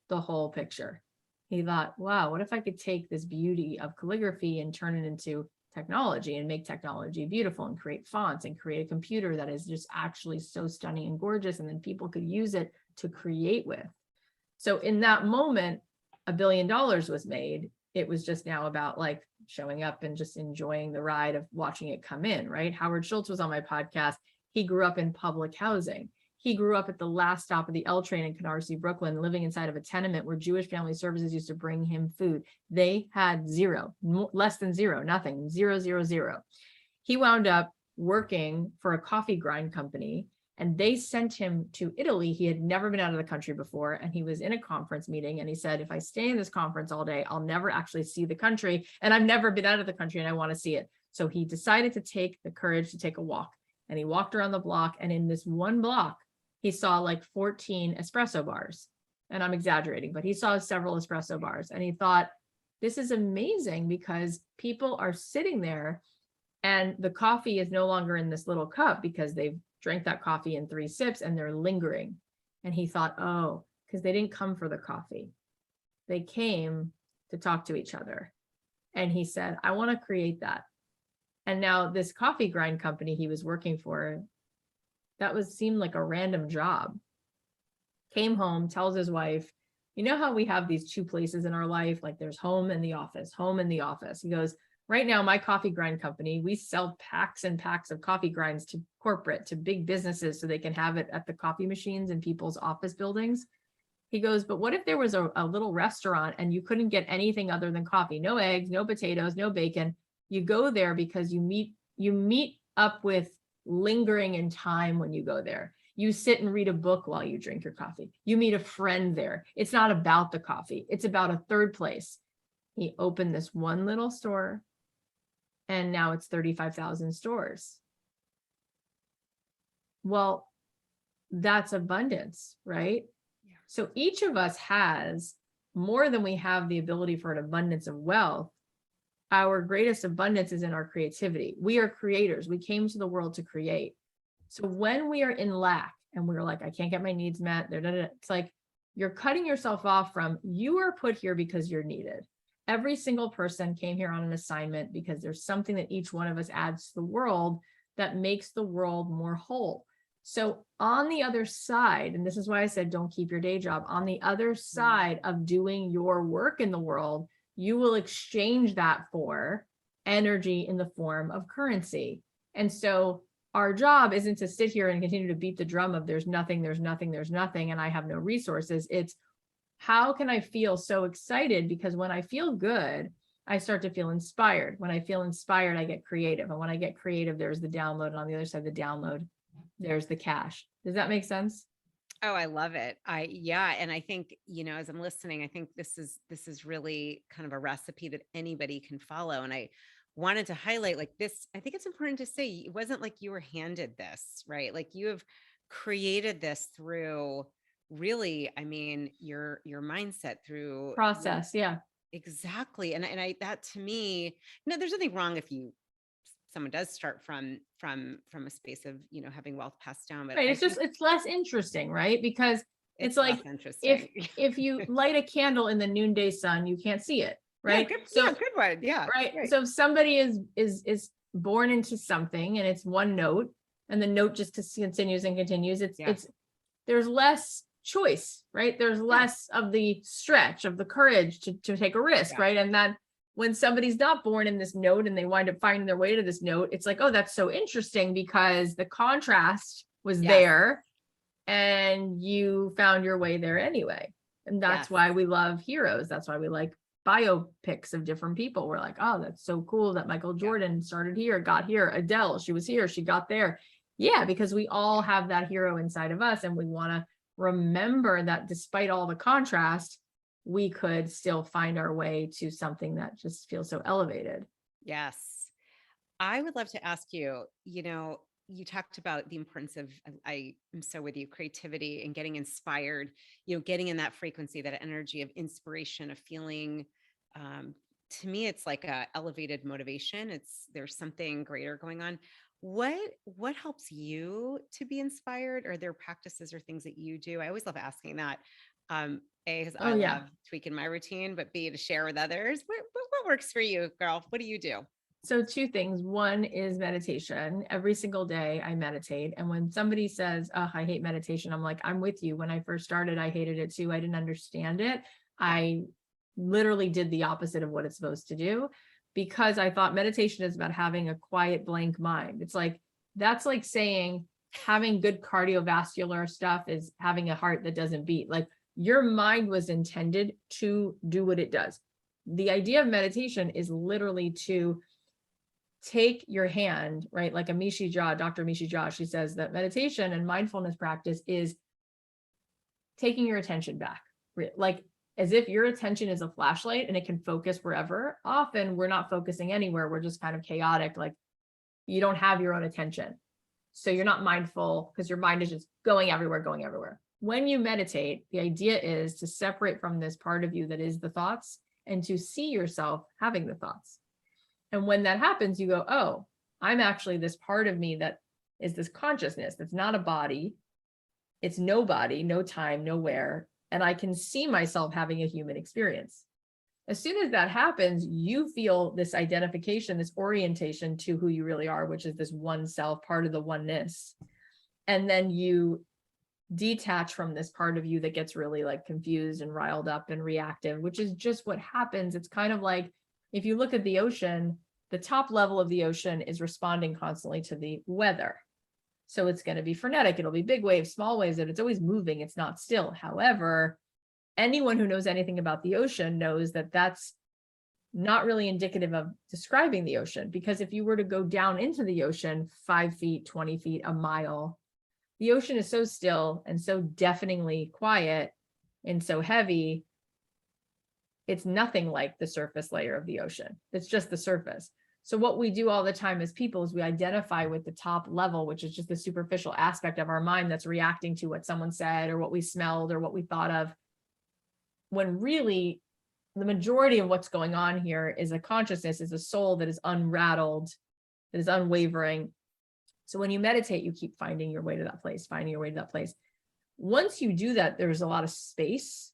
the whole picture. He thought, wow, what if I could take this beauty of calligraphy and turn it into technology and make technology beautiful and create fonts and create a computer that is just actually so stunning and gorgeous, and then people could use it to create with. So in that moment, $1 billion was made. It was just now about like showing up and just enjoying the ride of watching it come in, right? Howard Schultz was on my podcast. He grew up in public housing. He grew up at the last stop of the L train in Canarsie, Brooklyn, living inside of a tenement where Jewish Family Services used to bring him food. They had zero, less than zero, nothing, zero, zero, zero. He wound up working for a coffee grind company, and they sent him to Italy. He had never been out of the country before, and he was in a conference meeting, and he said, if I stay in this conference all day, I'll never actually see the country, and I've never been out of the country, and I want to see it. So he decided to take the courage to take a walk, and he walked around the block, and in this one block, he saw like 14 espresso bars. And I'm exaggerating, but he saw several espresso bars, and he thought, this is amazing because people are sitting there and the coffee is no longer in this little cup because they've drank that coffee in 3 sips and they're lingering. And he thought, oh, because they didn't come for the coffee. They came to talk to each other. And he said, I want to create that. And now this coffee grind company he was working for, seemed like a random job. Came home, tells his wife, you know how we have these 2 places in our life, like there's home and the office, home and the office. He goes, right now, my coffee grind company, we sell packs and packs of coffee grinds to corporate, to big businesses so they can have it at the coffee machines in people's office buildings. He goes, but what if there was a little restaurant and you couldn't get anything other than coffee, no eggs, no potatoes, no bacon. You go there because you meet up with lingering in time when you go there. You sit and read a book while you drink your coffee. You meet a friend there. It's not about the coffee. It's about a third place. He opened this one little store, and now it's 35,000 stores. Well, that's abundance, right? Yeah. So each of us has more than we have the ability for an abundance of wealth. Our greatest abundance is in our creativity. We are creators. We came to the world to create. So when we are in lack and we're like, I can't get my needs met, it's like you're cutting yourself off from, you are put here because you're needed. Every single person came here on an assignment because there's something that each one of us adds to the world that makes the world more whole. So on the other side, and this is why I said, don't keep your day job, on the other side of doing your work in the world, you will exchange that for energy in the form of currency. And so our job isn't to sit here and continue to beat the drum of there's nothing, and I have no resources. It's how can I feel so excited? Because when I feel good, I start to feel inspired. When I feel inspired, I get creative. And when I get creative, there's the download. And on the other side of the download, there's the cash. Does that make sense? Oh, I love it. Yeah. And I think, as I'm listening, I think this is really kind of a recipe that anybody can follow. And I wanted to highlight like this. I think it's important to say it wasn't like you were handed this, right? Like you have created this through really, I mean, your mindset through process. Yeah. Exactly. And I, that to me, there's nothing wrong if someone does start from a space of, having wealth passed down, but right. It's less interesting, right? Because it's like if you light a candle in the noonday sun, you can't see it, right? Yeah, good one. Yeah. Right. So if somebody is born into something and it's one note and the note just continues and continues, it's there's less choice, right? There's less of the stretch of the courage to take a risk, right? And then when somebody's not born in this note and they wind up finding their way to this note, it's like, oh, that's so interesting because the contrast was there and you found your way there anyway. And that's why we love heroes. That's why we like biopics of different people. We're like, oh, that's so cool that Michael Jordan started here, got here. Adele, she was here, she got there. Yeah, because we all have that hero inside of us, and we want to remember that despite all the contrast, we could still find our way to something that just feels so elevated. Yes. I would love to ask you, you talked about the importance of, I am so with you, creativity and getting inspired, getting in that frequency, that energy of inspiration, of feeling, to me, it's like a elevated motivation. There's something greater going on. what helps you to be inspired? Are there practices or things that you do? I always love asking that. A, because Oh I yeah. love tweaking my routine, but B, to share with others. What works for you, girl? What do you do? So two things. One is meditation. Every single day I meditate. And when somebody says, oh, I hate meditation, I'm like, I'm with you. When I first started, I hated it too. I didn't understand it. Yeah. I literally did the opposite of what it's supposed to do because I thought meditation is about having a quiet, blank mind. It's like, that's like saying having good cardiovascular stuff is having a heart that doesn't beat. Like your mind was intended to do what it does. The idea of meditation is literally to take your hand, right? Like Dr. Mishi Jha, she says that meditation and mindfulness practice is taking your attention back, like as if your attention is a flashlight and it can focus wherever. Often we're not focusing anywhere. We're just kind of chaotic. Like you don't have your own attention. So you're not mindful because your mind is just going everywhere, going everywhere. When you meditate, the idea is to separate from this part of you that is the thoughts and to see yourself having the thoughts. And when that happens, you go, oh, I'm actually this part of me that is this consciousness that's not a body. It's no body, no time, nowhere. And I can see myself having a human experience. As soon as that happens, you feel this identification, this orientation to who you really are, which is this one self, part of the oneness. And then you detach from this part of you that gets really like confused and riled up and reactive, which is just what happens. It's kind of like if you look at the ocean, the top level of the ocean is responding constantly to the weather. So it's going to be frenetic. It'll be big waves, small waves, and it's always moving. It's not still. However, anyone who knows anything about the ocean knows that that's not really indicative of describing the ocean, because if you were to go down into the ocean 5 feet, 20 feet, a mile, the ocean is so still and so deafeningly quiet and so heavy. It's nothing like the surface layer of the ocean. It's just the surface. So what we do all the time as people is we identify with the top level, which is just the superficial aspect of our mind that's reacting to what someone said or what we smelled or what we thought of, when really the majority of what's going on here is a consciousness, is a soul that is unrattled, that is unwavering. So when you meditate, you keep finding your way to that place, finding your way to that place. Once you do that, there's a lot of space.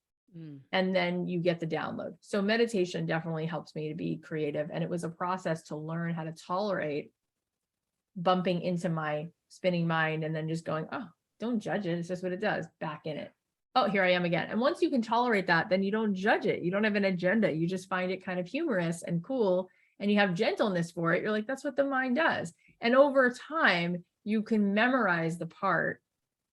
And then you get the download. So meditation definitely helps me to be creative. And it was a process to learn how to tolerate bumping into my spinning mind and then just going, oh, don't judge it. It's just what it does. Back in it. Oh, here I am again. And once you can tolerate that, then you don't judge it. You don't have an agenda. You just find it kind of humorous and cool. And you have gentleness for it. You're like, that's what the mind does. And over time, you can memorize the part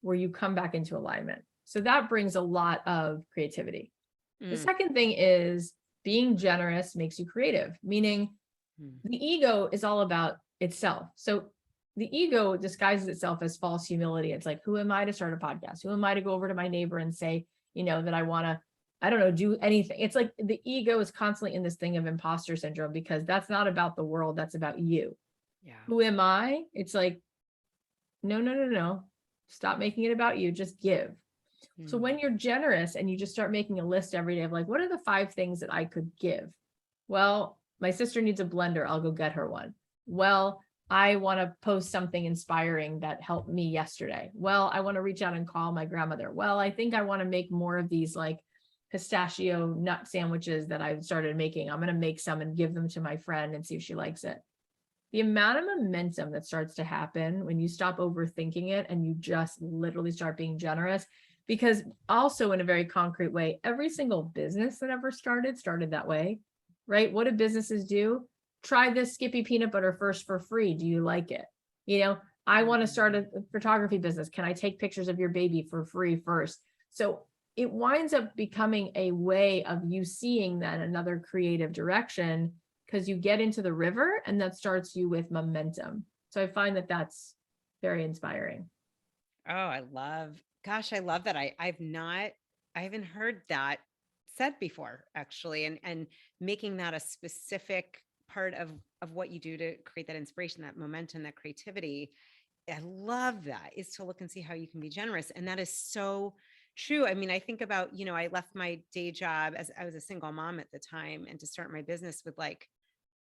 where you come back into alignment. So that brings a lot of creativity. The second thing is being generous makes you creative, meaning the ego is all about itself. So the ego disguises itself as false humility. It's like, who am I to start a podcast? Who am I to go over to my neighbor and say, that I want to, I don't know, do anything? It's like the ego is constantly in this thing of imposter syndrome because that's not about the world. That's about you. Yeah. Who am I? It's like, no. Stop making it about you. Just give. So when you're generous and you just start making a list every day of like, what are the 5 things that I could give? Well, my sister needs a blender. I'll go get her one. Well, I want to post something inspiring that helped me yesterday. Well, I want to reach out and call my grandmother. Well, I think I want to make more of these like pistachio nut sandwiches that I've started making. I'm going to make some and give them to my friend and see if she likes it. The amount of momentum that starts to happen when you stop overthinking it and you just literally start being generous. Because also in a very concrete way, every single business that ever started that way, right? What do businesses do? Try this Skippy peanut butter first for free. Do you like it? I want to start a photography business. Can I take pictures of your baby for free first? So it winds up becoming a way of you seeing that another creative direction because you get into the river and that starts you with momentum. So I find that that's very inspiring. Oh, I love that. I haven't heard that said before, actually. And making that a specific part of what you do to create that inspiration, that momentum, that creativity. I love that, is to look and see how you can be generous. And that is so true. I mean, I think about, I left my day job as I was a single mom at the time and to start my business with like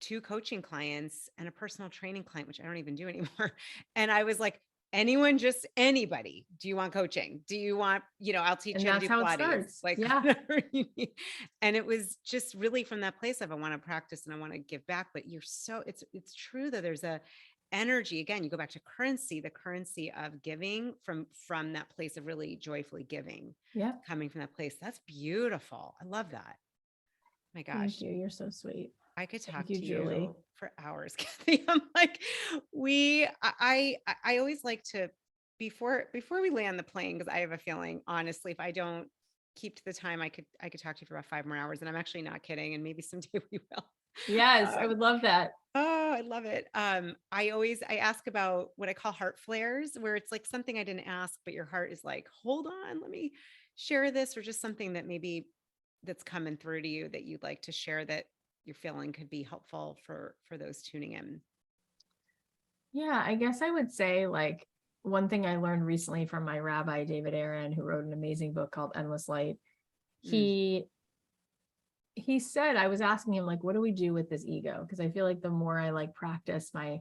2 coaching clients and a personal training client, which I don't even do anymore. And I was like, anyone, just anybody. Do you want coaching? Do you want, I'll teach And you how to that's do how it Pilates, starts. like Yeah. whatever you need. And it was just really from that place of I want to practice and I want to give back. But it's true that there's a energy. Again, you go back to currency, the currency of giving from that place of really joyfully giving, Yeah. coming from that place. That's beautiful. I love that. My Thank gosh. you. You're so sweet. I could talk Thank you, to Julie. you for hours, Kathy. I'm like, I always like to, before we land the plane, because I have a feeling, honestly, if I don't keep to the time, I could talk to you for about 5 more hours, and I'm actually not kidding. And maybe someday we will. Yes, I Um, would love that. oh, I love it. I ask about what I call heart flares, where it's like something I didn't ask, but your heart is like, hold on, let me share this, or just something that maybe that's coming through to you that you'd like to share that you're feeling could be helpful for those tuning in. Yeah, I guess I would say like one thing I learned recently from my rabbi, David Aaron, who wrote an amazing book called Endless Light. Mm, He he said, I was asking him, like, what do we do with this ego? Because I feel like the more I like practice my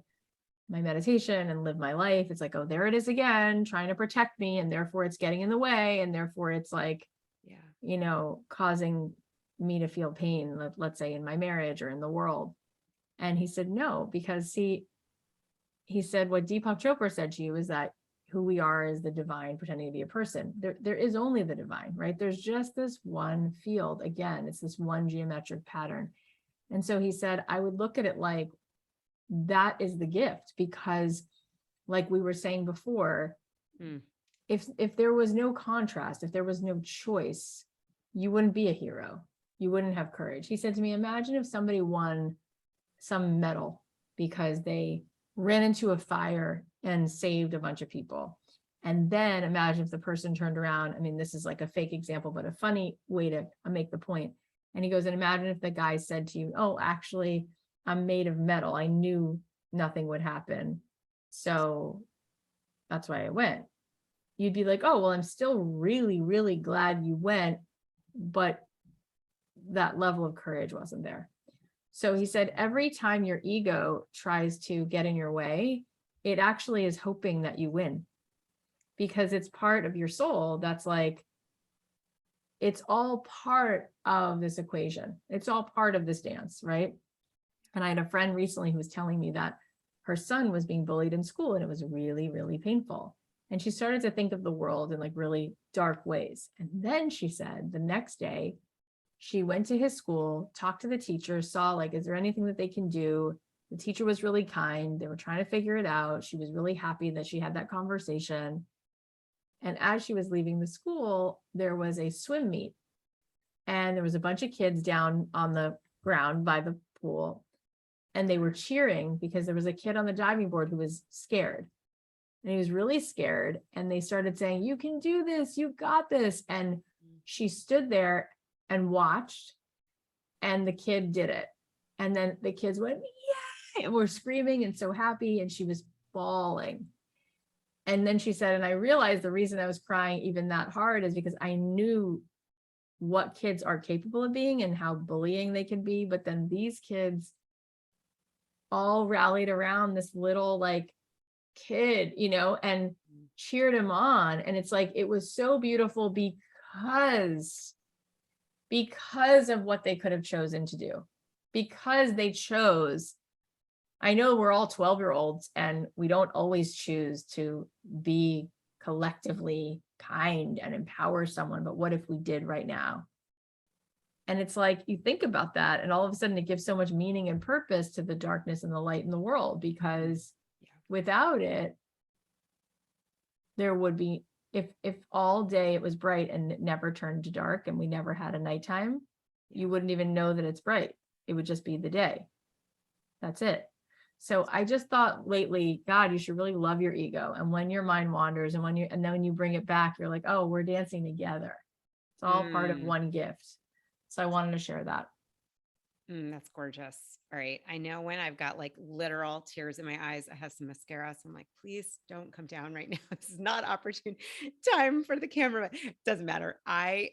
meditation and live my life, it's like, oh, there it is again, trying to protect me, and therefore it's getting in the way, and therefore it's like, yeah. causing me to feel pain, let's say in my marriage or in the world. And he said, no, because he said what Deepak Chopra said to you is that who we are is the divine pretending to be a person. There is only the divine, right? There's just this one field. Again, it's this one geometric pattern. And so he said, I would look at it like that is the gift, because like we were saying before, Mm, if there was no contrast, if there was no choice, you wouldn't be a hero. You wouldn't have courage. He said to me, imagine if somebody won some medal because they ran into a fire and saved a bunch of people. And then imagine if the person turned around. I mean, this is like a fake example, but a funny way to make the point. And he goes, and imagine if the guy said to you, oh, actually, I'm made of metal. I knew nothing would happen. So that's why I went. You'd be like, oh, well, I'm still really, really glad you went, but that level of courage wasn't there. So he said, every time your ego tries to get in your way, it actually is hoping that you win, because it's part of your soul that's like, it's all part of this equation. It's all part of this dance, right? And I had a friend recently who was telling me that her son was being bullied in school and it was really, really painful. And she started to think of the world in like really dark ways. And then she said the next day, she went to his school, talked to the teacher, saw like, is there anything that they can do? The teacher was really kind. They were trying to figure it out. She was really happy that she had that conversation. And as she was leaving the school, there was a swim meet. And there was a bunch of kids down on the ground by the pool. And they were cheering because there was a kid on the diving board who was scared. And he was really scared. And they started saying, you can do this. You got this. And she stood there and watched, and the kid did it. And then the kids went, yay, and were screaming and so happy. And she was bawling. And then she said, and I realized the reason I was crying even that hard is because I knew what kids are capable of being and how bullying they can be. But then these kids all rallied around this little like kid, and cheered him on. And it's like, it was so beautiful because of what they could have chosen to do, because they chose. I know we're all 12-year-olds and we don't always choose to be collectively kind and empower someone, but what if we did right now? And it's like, you think about that and all of a sudden it gives so much meaning and purpose to the darkness and the light in the world, because without it, there would be, if all day it was bright and it never turned to dark and we never had a nighttime, you wouldn't even know that it's bright. It would just be the day. That's it. So I just thought lately, God, you should really love your ego. And when your mind wanders and then when you bring it back, you're like, oh, we're dancing together. It's all part of mm, one gift. So I wanted to share that. that's gorgeous. All right. I know when I've got like literal tears in my eyes, I have some mascara. So I'm like, please don't come down right now. This is not opportune time for the camera. But it doesn't matter. I'm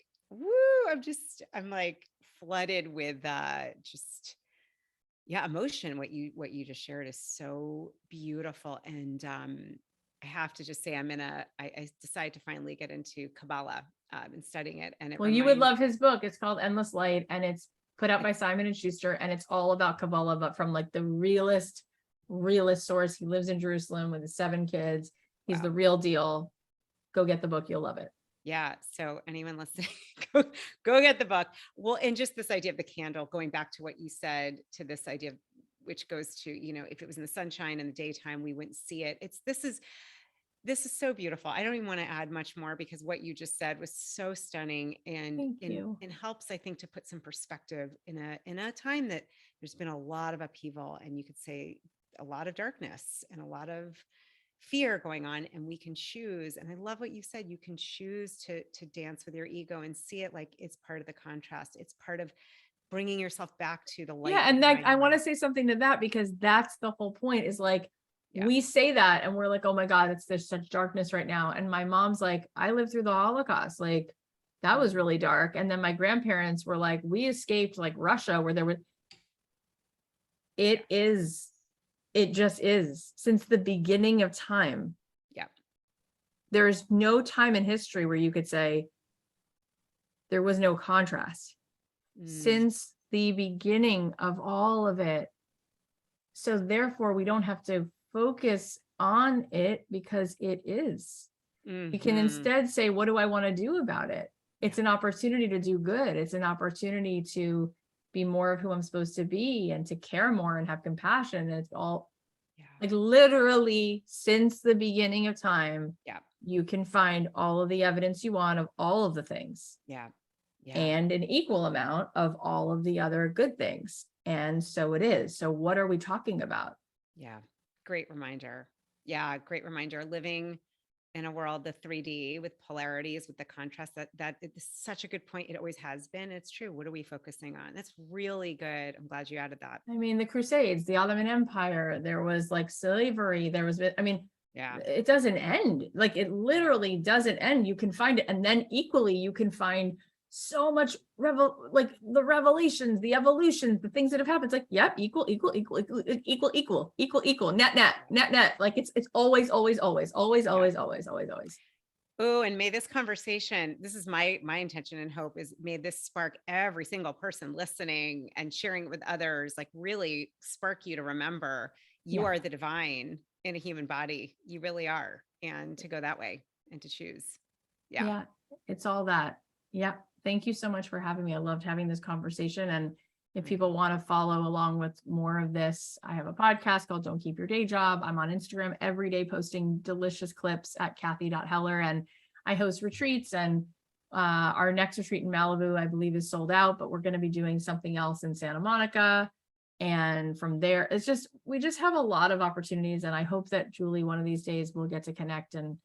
like flooded with just Yeah, emotion, what you just shared is so beautiful. And I have to just say I decided to finally get into Kabbalah and studying it. And it Well, you would reminds love his book. It's called Endless Light, and it's put out by Simon and Schuster, and it's all about Kabbalah, but from like the realest source. He lives in Jerusalem with his 7 kids. He's wow. the real deal. Go get the book. You'll love it. Yeah. So anyone listening, go, go get the book. Well, and just this idea of the candle, going back to what you said, to this idea of, which goes to, if it was in the sunshine in the daytime, we wouldn't see it. This is so beautiful. I don't even want to add much more because what you just said was so stunning, and Thank and, you. and helps, I think, to put some perspective in a time that there's been a lot of upheaval, and you could say a lot of darkness and a lot of fear going on, and we can choose. And I love what you said. You can choose to dance with your ego and see it like it's part of the contrast. It's part of bringing yourself back to the light Yeah, and like behind I the want to mask. say something to that, because that's the whole point, is like Yeah. we say that and we're like, oh my God, there's such darkness right now. And my mom's like, I lived through the Holocaust. Like that was Mhm. really dark. And then my grandparents were like, we escaped like Russia, where there were, Yeah. it is, it just is. Since the beginning of time, Yeah. there's no time in history where you could say there was no contrast. Mm, Since the beginning of all of it. So therefore, we don't have to focus on it, because it is. We can mhm. instead say, what do I want to do about it? Yeah. It's an opportunity to do good. It's an opportunity to be more of who I'm supposed to be, and to care more and have compassion. And it's all Yeah. like literally since the beginning of time, Yeah. you can find all of the evidence you want of all of the things, Yeah. Yeah. and an equal amount of all of the other good things. And so it is. So what are we talking about? Yeah. Great reminder. Yeah, great reminder. Living in a world, the 3D with polarities, with the contrast, that is such a good point. It always has been. It's true. What are we focusing on? That's really good. I'm glad you added that. I mean, the Crusades, the Ottoman Empire, there was like slavery, there was, I mean, Yeah. it doesn't end. Like it literally doesn't end. You can find it. And then equally, you can find so much like the revelations, the evolutions, the things that have happened. It's like, yep, equal, net. Like it's always, always, always, always, Yeah. always, always, always, always. Oh, and may this conversation, this is my intention and hope, is may this spark every single person listening and sharing it with others, like really spark you to remember you Yeah. are the divine in a human body. You really are. And to go that way and to choose. Yeah. Yeah, it's all that. Yeah. Thank you so much for having me. I loved having this conversation. And if Great. people want to follow along with more of this, I have a podcast called Don't Keep Your Day Job. I'm on Instagram every day posting delicious clips at Cathy.Heller. And I host retreats, and our next retreat in Malibu, I believe, is sold out, but we're going to be doing something else in Santa Monica. And from there, we just have a lot of opportunities. And I hope that Julie, one of these days, will get to connect and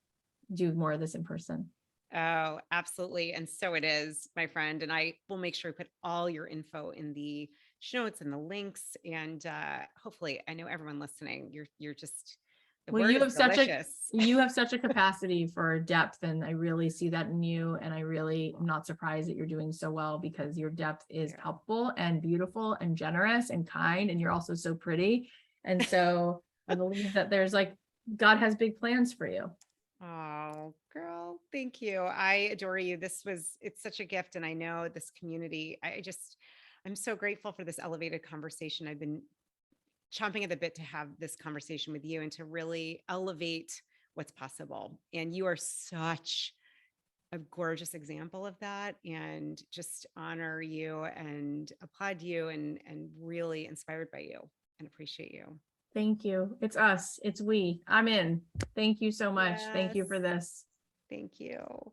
do more of this in person. Oh, absolutely. And so it is, my friend. And I will make sure we put all your info in the show notes and the links. And hopefully, I know everyone listening, you're just, the Well, word is delicious. you have such a capacity for depth, and I really see that in you. And I really am not surprised that you're doing so well, because your depth is Yeah. helpful and beautiful and generous and kind, and you're also so pretty. And so I believe that there's like, God has big plans for you. Oh, girl, thank you. I adore you. It's such a gift. And I know this community, I'm so grateful for this elevated conversation. I've been chomping at the bit to have this conversation with you and to really elevate what's possible. And you are such a gorgeous example of that, and just honor you and applaud you, and really inspired by you and appreciate you. Thank you. It's us. It's we. I'm in. Thank you so much. Thank Yes. you for this. Thank you.